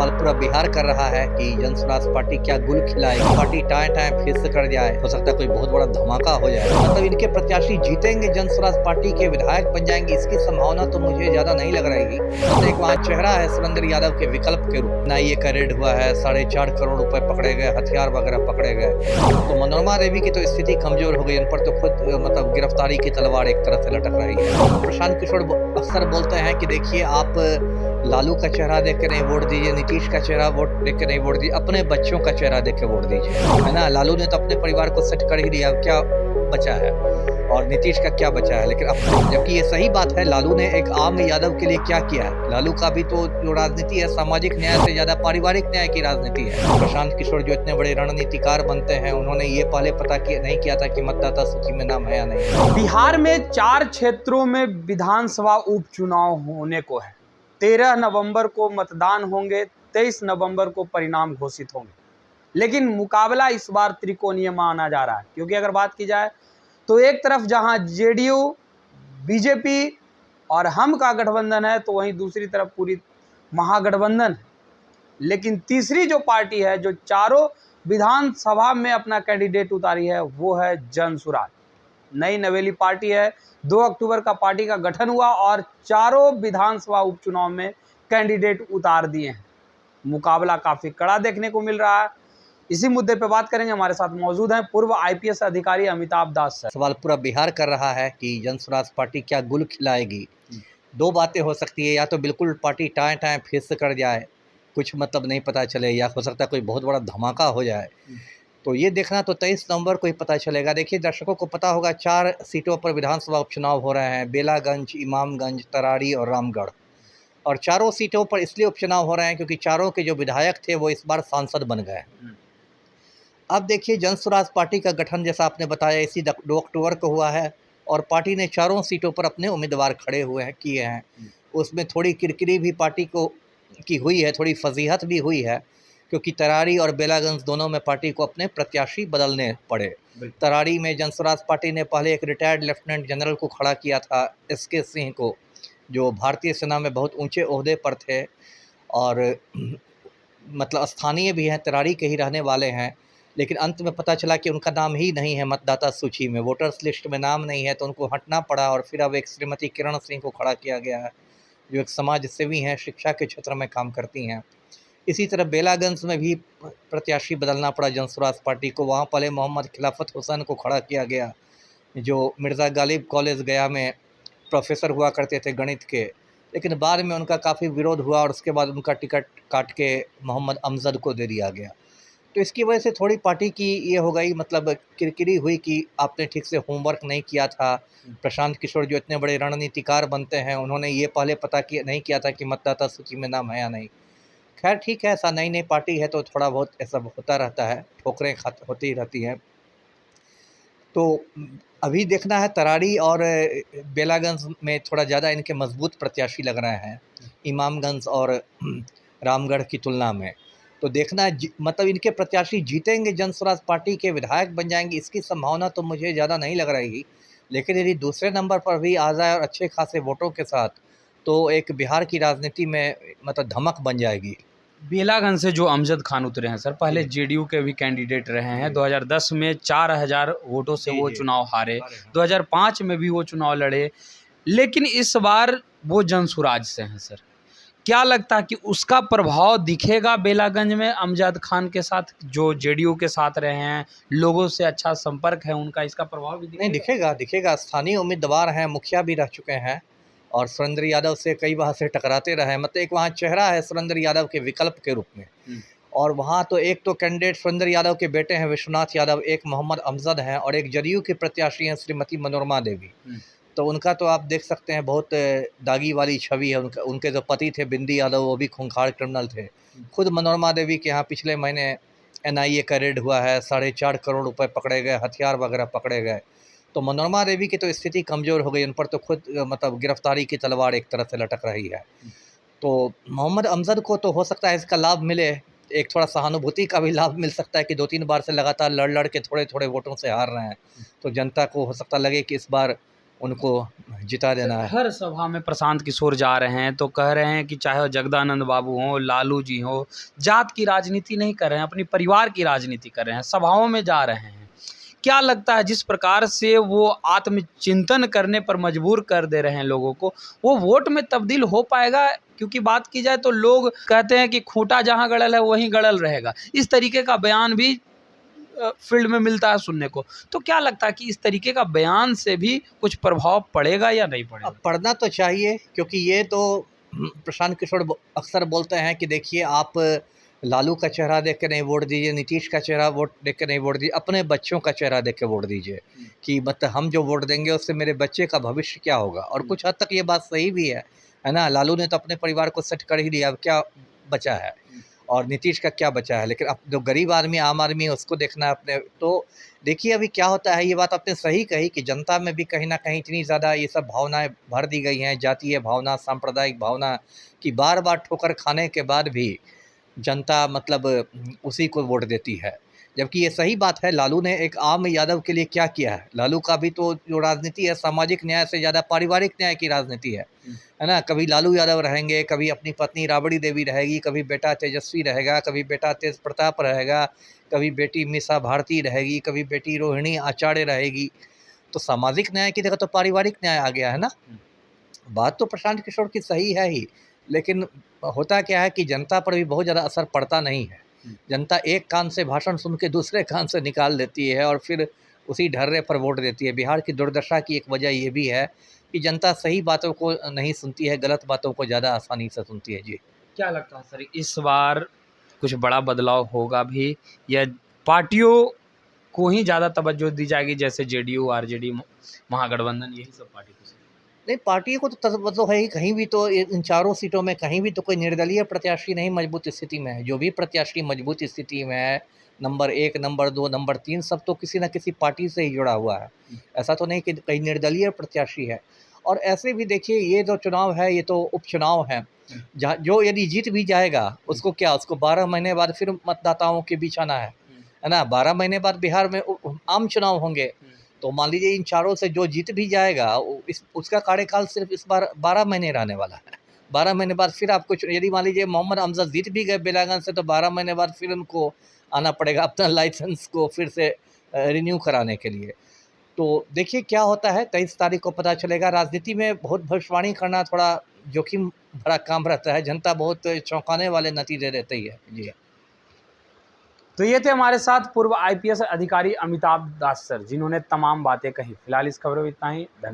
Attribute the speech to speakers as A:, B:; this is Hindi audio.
A: सवाल पूरा बिहार कर रहा है कि जन स्वराज पार्टी क्या गुल खिलाएगी, पार्टी टाएं टाएं फिर से कर जाए, हो सकता है कोई बहुत बड़ा धमाका हो जाए। मतलब इनके प्रत्याशी जीतेंगे, जन स्वराज पार्टी के विधायक बन जाएंगे, इसकी संभावना तो मुझे ज्यादा नहीं लग रही। मतलब एक वहाँ चेहरा है सुरेंद्र यादव के विकल्प के रूप में। ये का रेड हुआ है, 4.5 करोड़ रुपए पकड़े गए, हथियार वगैरह पकड़े गए। तो मनोरमा देवी की तो स्थिति कमजोर हो गई, उन पर तो खुद मतलब गिरफ्तारी की तलवार एक तरह से लटक रही है। प्रशांत किशोर अक्सर बोलते हैं कि देखिए आप लालू का चेहरा देख के नहीं वोट दीजिए, नीतीश का चेहरा देख के नहीं वोट दीजिए, अपने बच्चों का चेहरा देख के वोट दीजिए, है ना। लालू ने तो अपने परिवार को सेट कर ही दिया, अब क्या बचा है, और नीतीश का क्या बचा है। लेकिन अब जबकि ये सही बात है, लालू ने एक आम यादव के लिए क्या किया है। लालू का भी तो जो राजनीति है सामाजिक न्याय से ज्यादा पारिवारिक न्याय की राजनीति है। प्रशांत किशोर जो इतने बड़े रणनीतिकार बनते हैं, उन्होंने ये पहले पता नहीं किया था कि मतदाता सूची में नाम है या नहीं।
B: बिहार में 4 क्षेत्रों में विधानसभा उपचुनाव होने को है। 13 नवंबर को मतदान होंगे, 23 नवंबर को परिणाम घोषित होंगे। लेकिन मुकाबला इस बार त्रिकोणीय माना जा रहा है, क्योंकि अगर बात की जाए तो एक तरफ जहां जेडीयू, बीजेपी और हम का गठबंधन है, तो वहीं दूसरी तरफ पूरी महागठबंधन है। लेकिन तीसरी जो पार्टी है जो चारों विधानसभा में अपना कैंडिडेट उतारी है, वो है जन सुराज। नई नवेली पार्टी है। 2 अक्टूबर का पार्टी का गठन हुआ और चारों विधानसभा उपचुनाव में कैंडिडेट उतार दिए हैं। मुकाबला काफी कड़ा देखने को मिल रहा है। इसी मुद्दे पे बात करेंगे। हमारे साथ मौजूद हैं पूर्व आईपीएस अधिकारी अमिताभ दास सर।
A: सवाल पूरा बिहार कर रहा है कि जन स्वराज पार्टी क्या गुल खिलाएगी। दो बातें हो सकती है, या तो बिल्कुल पार्टी टाएं टाएं फिर से कर जाए, कुछ मतलब नहीं पता चले, या हो सकता है कोई बहुत बड़ा धमाका हो जाए। तो ये देखना तो 23 नवंबर को ही पता चलेगा। देखिए, दर्शकों को पता होगा 4 सीटों पर विधानसभा उपचुनाव हो रहे हैं, बेलागंज, इमामगंज, तरारी और रामगढ़। और चारों सीटों पर इसलिए उपचुनाव हो रहे हैं क्योंकि चारों के जो विधायक थे वो इस बार सांसद बन गए। अब देखिए, जन स्वराज पार्टी का गठन जैसा आपने बताया इसी 2 अक्टूबर को हुआ है, और पार्टी ने चारों सीटों पर अपने उम्मीदवार खड़े किए हैं। उसमें थोड़ी किरकिरी भी पार्टी को की हुई है, थोड़ी फजीहत भी हुई है, क्योंकि तरारी और बेलागंज दोनों में पार्टी को अपने प्रत्याशी बदलने पड़े। तरारी में जन स्वराज पार्टी ने पहले एक रिटायर्ड लेफ्टिनेंट जनरल को खड़ा किया था, एसके सिंह को, जो भारतीय सेना में बहुत ऊंचे ओहदे पर थे और मतलब स्थानीय भी हैं, तरारी के ही रहने वाले हैं। लेकिन अंत में पता चला कि उनका नाम ही नहीं है मतदाता सूची में, वोटर्स लिस्ट में नाम नहीं है, तो उनको हटना पड़ा और फिर अब एक श्रीमती किरण सिंह को खड़ा किया गया है, जो एक समाज सेवी हैं, शिक्षा के क्षेत्र में काम करती हैं। इसी तरह बेलागंज में भी प्रत्याशी बदलना पड़ा जन स्वराज पार्टी को। वहाँ पहले मोहम्मद खिलाफत हुसैन को खड़ा किया गया, जो मिर्ज़ा गालिब कॉलेज गया में प्रोफेसर हुआ करते थे गणित के, लेकिन बाद में उनका काफ़ी विरोध हुआ और उसके बाद उनका टिकट काट के मोहम्मद अमजद को दे दिया गया। तो इसकी वजह से थोड़ी पार्टी की ये हो गई, मतलब किरकिरी हुई कि आपने ठीक से होमवर्क नहीं किया था। प्रशांत किशोर जो इतने बड़े रणनीतिकार बनते हैं, उन्होंने ये पहले पता नहीं किया था कि मतदाता सूची में नाम है या नहीं। खैर ठीक है, ऐसा नई पार्टी है तो थोड़ा बहुत ऐसा होता रहता है, ठोकरें होती रहती हैं। तो अभी देखना है, तरारी और बेलागंज में थोड़ा ज़्यादा इनके मजबूत प्रत्याशी लग रहे हैं इमामगंज और रामगढ़ की तुलना में। तो देखना है मतलब इनके प्रत्याशी जीतेंगे, जन स्वराज पार्टी के विधायक बन जाएंगे, इसकी संभावना तो मुझे ज़्यादा नहीं लग रही। लेकिन यदि दूसरे नंबर पर भी आ जाए और अच्छे खासे वोटों के साथ, तो एक बिहार की राजनीति में मतलब धमक बन जाएगी।
B: बेलागंज से जो अमजद खान उतरे हैं सर, पहले जेडीयू के भी कैंडिडेट रहे हैं। 2010 में 4000 वोटों से वो चुनाव हारे, 2005 में भी वो चुनाव लड़े, लेकिन इस बार वो जन सुराज से हैं सर। क्या लगता है कि उसका प्रभाव दिखेगा बेलागंज में अमजद खान के साथ, जो जेडीयू के साथ रहे हैं, लोगों से अच्छा संपर्क है उनका, इसका प्रभाव भी दिखेगा?
A: नहीं, दिखेगा। स्थानीय उम्मीदवार हैं, मुखिया भी रह चुके हैं और सुरेंद्र यादव से कई बार से टकराते रहे। मतलब एक वहाँ चेहरा है सुरेंद्र यादव के विकल्प के रूप में। और वहाँ तो एक तो कैंडिडेट सुरेंद्र यादव के बेटे हैं विश्वनाथ यादव, एक मोहम्मद अमजद हैं, और एक जदयू की प्रत्याशी हैं श्रीमती मनोरमा देवी। तो उनका तो आप देख सकते हैं बहुत दागी वाली छवि है। उनके जो पति थे बिंदी यादव, वो भी खूंखार क्रिमिनल थे। खुद मनोरमा देवी के यहाँ पिछले महीने एनआईए का रेड हुआ है, 4.5 करोड़ रुपए पकड़े गए, हथियार वगैरह पकड़े गए। तो मनोरमा देवी की तो स्थिति कमज़ोर हो गई, उन पर तो खुद मतलब गिरफ्तारी की तलवार एक तरह से लटक रही है। तो मोहम्मद अमजद को तो हो सकता है इसका लाभ मिले, एक थोड़ा सहानुभूति का भी लाभ मिल सकता है कि 2-3 बार से लगातार लड़ के थोड़े थोड़े वोटों से हार रहे हैं। तो जनता को हो सकता लगे कि इस बार उनको जिता देना है।
B: हर सभा में प्रशांत किशोर जा रहे हैं तो कह रहे हैं कि चाहे वो जगदानंद बाबू हों, लालू जी हों, जात की राजनीति नहीं कर रहे हैं, अपनी परिवार की राजनीति कर रहे हैं, सभाओं में जा रहे हैं। क्या लगता है जिस प्रकार से वो आत्मचिंतन करने पर मजबूर कर दे रहे हैं लोगों को, वो वोट में तब्दील हो पाएगा? क्योंकि बात की जाए तो लोग कहते हैं कि खूंटा जहां गड़ल है वहीं गड़ल रहेगा, इस तरीके का बयान भी फील्ड में मिलता है सुनने को। तो क्या लगता है कि इस तरीके का बयान से भी कुछ प्रभाव पड़ेगा या नहीं पड़ेगा?
A: अब पढ़ना तो चाहिए, क्योंकि ये तो प्रशांत किशोर अक्सर बोलते हैं कि देखिए आप लालू का चेहरा देख के नहीं वोट दीजिए, नीतीश का चेहरा वोट देख के नहीं वोट दीजिए, अपने बच्चों का चेहरा देख के वोट दीजिए कि मतलब हम जो वोट देंगे उससे मेरे बच्चे का भविष्य क्या होगा। और कुछ हद तक ये बात सही भी है ना। लालू ने तो अपने परिवार को सेट कर ही लिया, अब क्या बचा है, और नीतीश का क्या बचा है। लेकिन अब जो गरीब आदमी, आम आदमी है, उसको देखना है अपने। तो देखिए अभी क्या होता है, ये बात आपने सही कही कि जनता में भी कहीं ना कहीं इतनी ज़्यादा ये सब भावनाएं भर दी गई हैं, जातीय भावना, सांप्रदायिक भावना, कि बार बार ठोकर खाने के बाद भी जनता मतलब उसी को वोट देती है। जबकि ये सही बात है, लालू ने एक आम यादव के लिए क्या किया है। लालू का भी तो जो राजनीति है सामाजिक न्याय से ज़्यादा पारिवारिक न्याय की राजनीति है ना। कभी लालू यादव रहेंगे, कभी अपनी पत्नी राबड़ी देवी रहेगी, कभी बेटा तेजस्वी रहेगा, कभी बेटा तेज प्रताप रहेगा, कभी बेटी मीसा भारती रहेगी, कभी बेटी रोहिणी आचार्य रहेगी। तो सामाजिक न्याय की जगह तो पारिवारिक न्याय आ गया है ना। बात तो प्रशांत किशोर की सही है ही, लेकिन होता क्या है कि जनता पर भी बहुत ज़्यादा असर पड़ता नहीं है। जनता एक कान से भाषण सुन के दूसरे कान से निकाल देती है और फिर उसी ढर्रे पर वोट देती है। बिहार की दुर्दशा की एक वजह ये भी है कि जनता सही बातों को नहीं सुनती है, गलत बातों को ज़्यादा आसानी से सुनती है। जी,
B: क्या लगता है सर, इस बार कुछ बड़ा बदलाव होगा भी, या पार्टियों को ही ज़्यादा तवज्जो दी जाएगी, जैसे जेडीयू, आरजेडी, महागठबंधन, यही सब पार्टी को?
A: नहीं, पार्टियों को तो तवज्जो है ही। कहीं भी तो इन चारों सीटों में कहीं भी तो कोई निर्दलीय प्रत्याशी नहीं मजबूत स्थिति में है। जो भी प्रत्याशी मजबूत स्थिति में है, नंबर 1, नंबर 2, नंबर 3, सब तो किसी न किसी पार्टी से ही जुड़ा हुआ है। ऐसा तो नहीं कि कहीं निर्दलीय प्रत्याशी है। और ऐसे भी देखिए, ये जो चुनाव है ये तो उपचुनाव है, जहाँ जो यदि जीत भी जाएगा उसको क्या, उसको 12 महीने बाद फिर मतदाताओं के बीच आना है ना। 12 महीने बाद बिहार में आम चुनाव होंगे। तो मान लीजिए इन चारों से जो जीत भी जाएगा उसका कार्यकाल सिर्फ इस बार 12 महीने रहने वाला है। 12 महीने बाद फिर आपको यदि मान लीजिए मोहम्मद अमजद जीत भी गए बेलागंज से, तो 12 महीने बाद फिर उनको आना पड़ेगा अपना लाइसेंस को फिर से रिन्यू कराने के लिए। तो देखिए क्या होता है, 23 तारीख को पता चलेगा। राजनीति में बहुत भविष्यवाणी करना थोड़ा जोखिम भरा काम रहता है। जनता बहुत चौंकाने वाले नतीजे देती है। जी,
B: तो ये थे हमारे साथ पूर्व आईपीएस अधिकारी अमिताभ दास सर, जिन्होंने तमाम बातें कही। फिलहाल इस खबर में इतना ही। धन्यवाद।